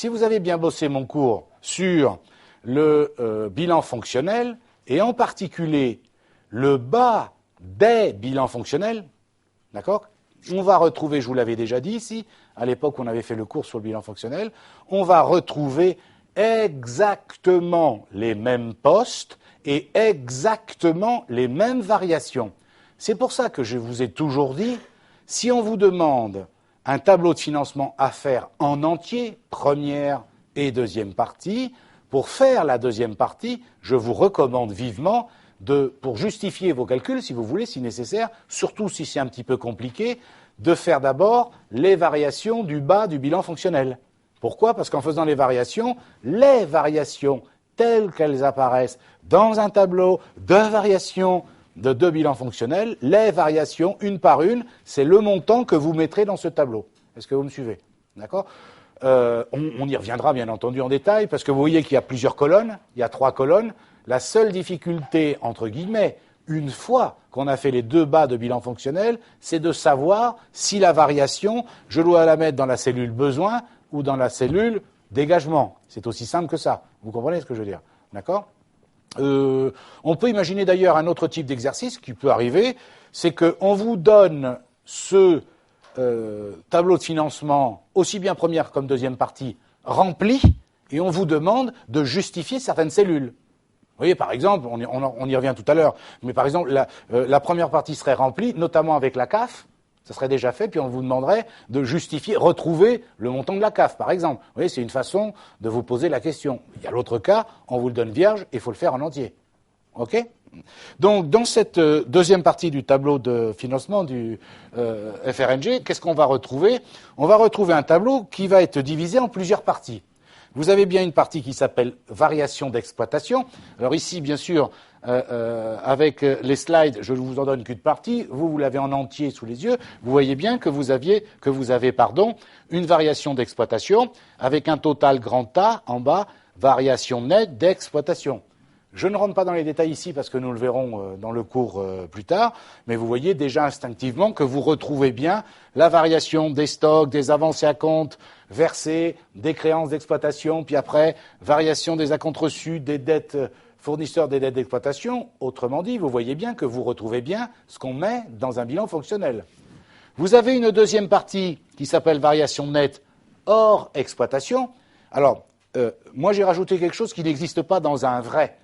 Si vous avez bien bossé mon cours sur le bilan fonctionnel, et en particulier le bas des bilans fonctionnels, d'accord ? On va retrouver, je vous l'avais déjà dit ici, à l'époque où on avait fait le cours sur le bilan fonctionnel, on va retrouver exactement les mêmes postes et exactement les mêmes variations. C'est pour ça que je vous ai toujours dit, si on vous demande un tableau de financement à faire en entier, première et deuxième partie, pour faire la deuxième partie, je vous recommande vivement pour justifier vos calculs, si vous voulez, si nécessaire, surtout si c'est un petit peu compliqué, de faire d'abord les variations du bas du bilan fonctionnel. Pourquoi ? Parce qu'en faisant les variations telles qu'elles apparaissent dans un tableau de variations de deux bilans fonctionnels, les variations, une par une, c'est le montant que vous mettrez dans ce tableau. Est-ce que vous me suivez ? D'accord ? On y reviendra bien entendu en détail, parce que vous voyez qu'il y a plusieurs colonnes, il y a 3 colonnes. La seule difficulté, entre guillemets, une fois qu'on a fait les deux bas de bilan fonctionnel, c'est de savoir si la variation, je dois la mettre dans la cellule besoin ou dans la cellule dégagement. C'est aussi simple que ça. Vous comprenez ce que je veux dire ? D'accord ? On peut imaginer d'ailleurs un autre type d'exercice qui peut arriver, c'est qu'on vous donne ce tableau de financement, aussi bien première comme deuxième partie, rempli, et on vous demande de justifier certaines cellules. Vous voyez, par exemple, on y revient tout à l'heure, mais par exemple, la première partie serait remplie, notamment avec la CAF, ça serait déjà fait, puis on vous demanderait de justifier, retrouver le montant de la CAF, par exemple. Vous voyez, c'est une façon de vous poser la question. Il y a l'autre cas, on vous le donne vierge, et il faut le faire en entier. OK ? Donc, dans cette deuxième partie du tableau de financement du FRNG, qu'est-ce qu'on va retrouver ? On va retrouver un tableau qui va être divisé en plusieurs parties. Vous avez bien une partie qui s'appelle variation d'exploitation. Alors ici, bien sûr, avec les slides, je ne vous en donne qu'une partie. Vous l'avez en entier sous les yeux. Vous voyez bien que vous avez une variation d'exploitation avec un total grand A en bas, variation nette d'exploitation. Je ne rentre pas dans les détails ici parce que nous le verrons dans le cours plus tard, mais vous voyez déjà instinctivement que vous retrouvez bien la variation des stocks, des avancées à compte versées, des créances d'exploitation, puis après, variation des acomptes reçus, des dettes fournisseurs, des dettes d'exploitation. Autrement dit, vous voyez bien que vous retrouvez bien ce qu'on met dans un bilan fonctionnel. Vous avez une deuxième partie qui s'appelle variation nette hors exploitation. Alors, moi j'ai rajouté quelque chose qui n'existe pas dans un vrai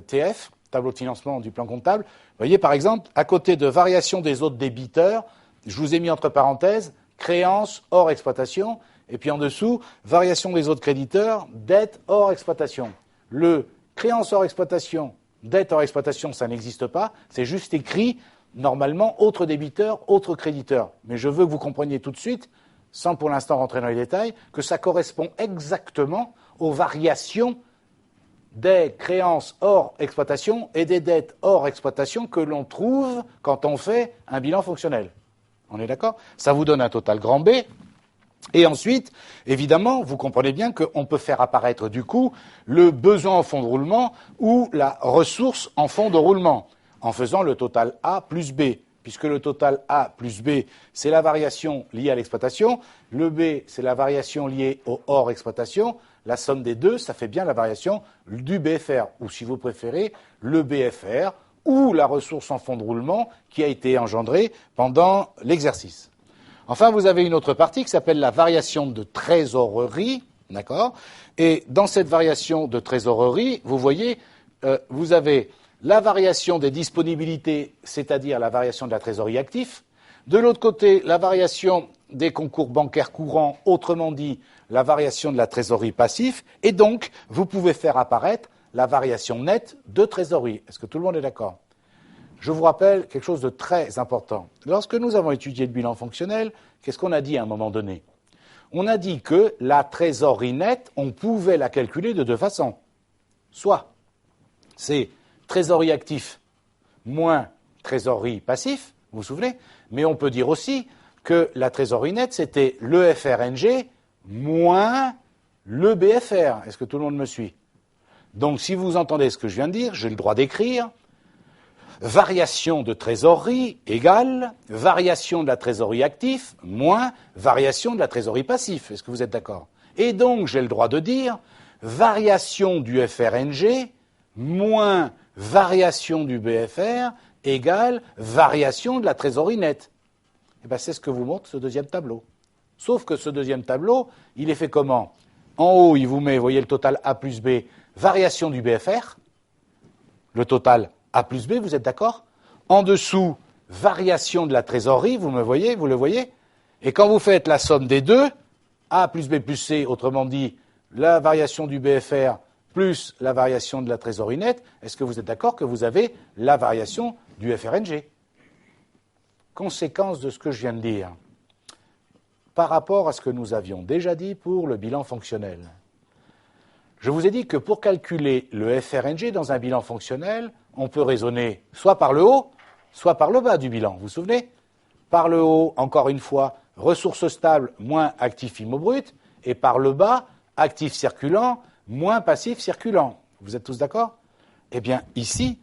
TF, tableau de financement du plan comptable. Vous voyez, par exemple, à côté de variation des autres débiteurs, je vous ai mis entre parenthèses créances hors exploitation, et puis en dessous, variation des autres créditeurs, dette hors exploitation. Le créances hors exploitation, dette hors exploitation, ça n'existe pas, c'est juste écrit normalement autre débiteur, autre créditeur. Mais je veux que vous compreniez tout de suite, sans pour l'instant rentrer dans les détails, que ça correspond exactement aux variations des créances hors exploitation et des dettes hors exploitation que l'on trouve quand on fait un bilan fonctionnel. On est d'accord ? Ça vous donne un total grand B. Et ensuite, évidemment, vous comprenez bien qu'on peut faire apparaître du coup le besoin en fonds de roulement ou la ressource en fonds de roulement en faisant le total A plus B. Puisque le total A plus B, c'est la variation liée à l'exploitation, le B, c'est la variation liée au hors exploitation, la somme des deux, ça fait bien la variation du BFR, ou si vous préférez, le BFR, ou la ressource en fonds de roulement qui a été engendrée pendant l'exercice. Enfin, vous avez une autre partie qui s'appelle la variation de trésorerie, d'accord ? Et dans cette variation de trésorerie, vous voyez, vous avez la variation des disponibilités, c'est-à-dire la variation de la trésorerie active. De l'autre côté, la variation des concours bancaires courants, autrement dit, la variation de la trésorerie passive. Et donc, vous pouvez faire apparaître la variation nette de trésorerie. Est-ce que tout le monde est d'accord ? Je vous rappelle quelque chose de très important. Lorsque nous avons étudié le bilan fonctionnel, qu'est-ce qu'on a dit à un moment donné ? On a dit que la trésorerie nette, on pouvait la calculer de deux façons. Soit, c'est trésorerie actif moins trésorerie passif, vous vous souvenez ? Mais on peut dire aussi que la trésorerie nette, c'était le FRNG moins le BFR. Est-ce que tout le monde me suit ? Donc, si vous entendez ce que je viens de dire, j'ai le droit d'écrire variation de trésorerie égale variation de la trésorerie active moins variation de la trésorerie passive. Est-ce que vous êtes d'accord ? Et donc, j'ai le droit de dire variation du FRNG moins variation du BFR égale variation de la trésorerie nette. Et bien, c'est ce que vous montre ce deuxième tableau. Sauf que ce deuxième tableau, il est fait comment? En haut, il vous met, vous voyez le total A plus B, variation du BFR, le total A plus B, vous êtes d'accord? En dessous, variation de la trésorerie, vous le voyez? Et quand vous faites la somme des deux, A plus B plus C, autrement dit, la variation du BFR plus la variation de la trésorerie nette, est-ce que vous êtes d'accord que vous avez la variation du FRNG? Conséquence de ce que je viens de dire, par rapport à ce que nous avions déjà dit pour le bilan fonctionnel. Je vous ai dit que pour calculer le FRNG dans un bilan fonctionnel, on peut raisonner soit par le haut, soit par le bas du bilan. Vous vous souvenez? Par le haut, encore une fois, ressources stables moins actifs immo-brut, et par le bas, actifs circulants moins passifs circulants. Vous êtes tous d'accord? Eh bien, ici,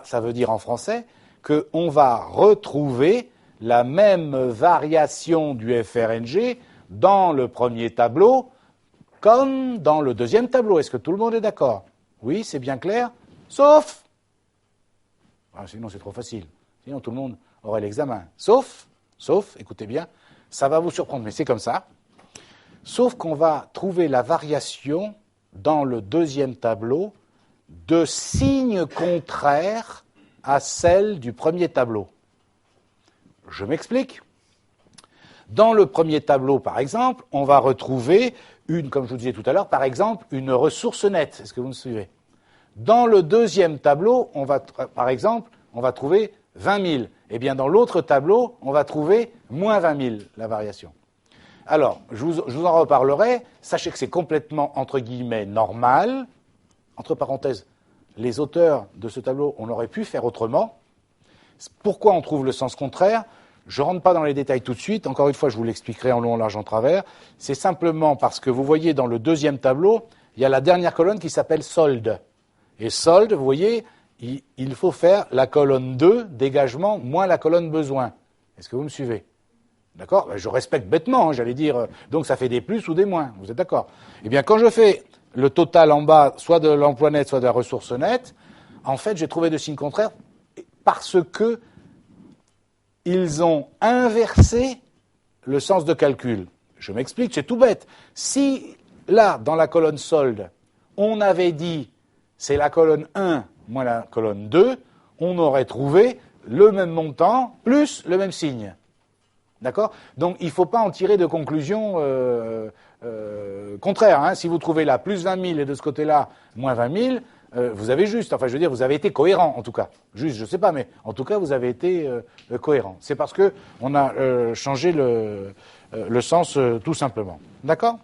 ça veut dire en français qu'on va retrouver la même variation du FRNG dans le premier tableau comme dans le deuxième tableau. Est-ce que tout le monde est d'accord? Oui, c'est bien clair, sauf... sinon c'est trop facile, sinon tout le monde aurait l'examen. Sauf, écoutez bien, ça va vous surprendre, mais c'est comme ça, sauf qu'on va trouver la variation dans le deuxième tableau de signes contraires à celle du premier tableau. Je m'explique. Dans le premier tableau, par exemple, on va retrouver comme je vous disais tout à l'heure, par exemple, une ressource nette. Est-ce que vous me suivez? Dans le deuxième tableau, par exemple, on va trouver 20 000. Eh bien, dans l'autre tableau, on va trouver moins 20 000, la variation. Alors, je vous en reparlerai. Sachez que c'est complètement, entre guillemets, normal. Entre parenthèses, les auteurs de ce tableau, on aurait pu faire autrement. Pourquoi on trouve le sens contraire? Je ne rentre pas dans les détails tout de suite. Encore une fois, je vous l'expliquerai en long, en large, en travers. C'est simplement parce que vous voyez dans le deuxième tableau, il y a la dernière colonne qui s'appelle solde. Et solde, vous voyez, il faut faire la colonne 2, dégagement, moins la colonne besoin. Est-ce que vous me suivez? D'accord? Je respecte bêtement, j'allais dire, donc ça fait des plus ou des moins. Vous êtes d'accord? Eh bien, quand je fais le total en bas, soit de l'emploi net, soit de la ressource nette, en fait, j'ai trouvé de signes contraires parce que ils ont inversé le sens de calcul. Je m'explique, c'est tout bête. Si, là, dans la colonne solde, on avait dit c'est la colonne 1 moins la colonne 2, on aurait trouvé le même montant plus le même signe. D'accord? Donc, il ne faut pas en tirer de conclusion contraire. Hein. Si vous trouvez là plus 20 000 et de ce côté-là moins 20 000, vous avez juste, enfin je veux dire, vous avez été cohérent en tout cas. Juste, je ne sais pas, mais en tout cas, vous avez été cohérent. C'est parce qu'on a changé le sens tout simplement. D'accord?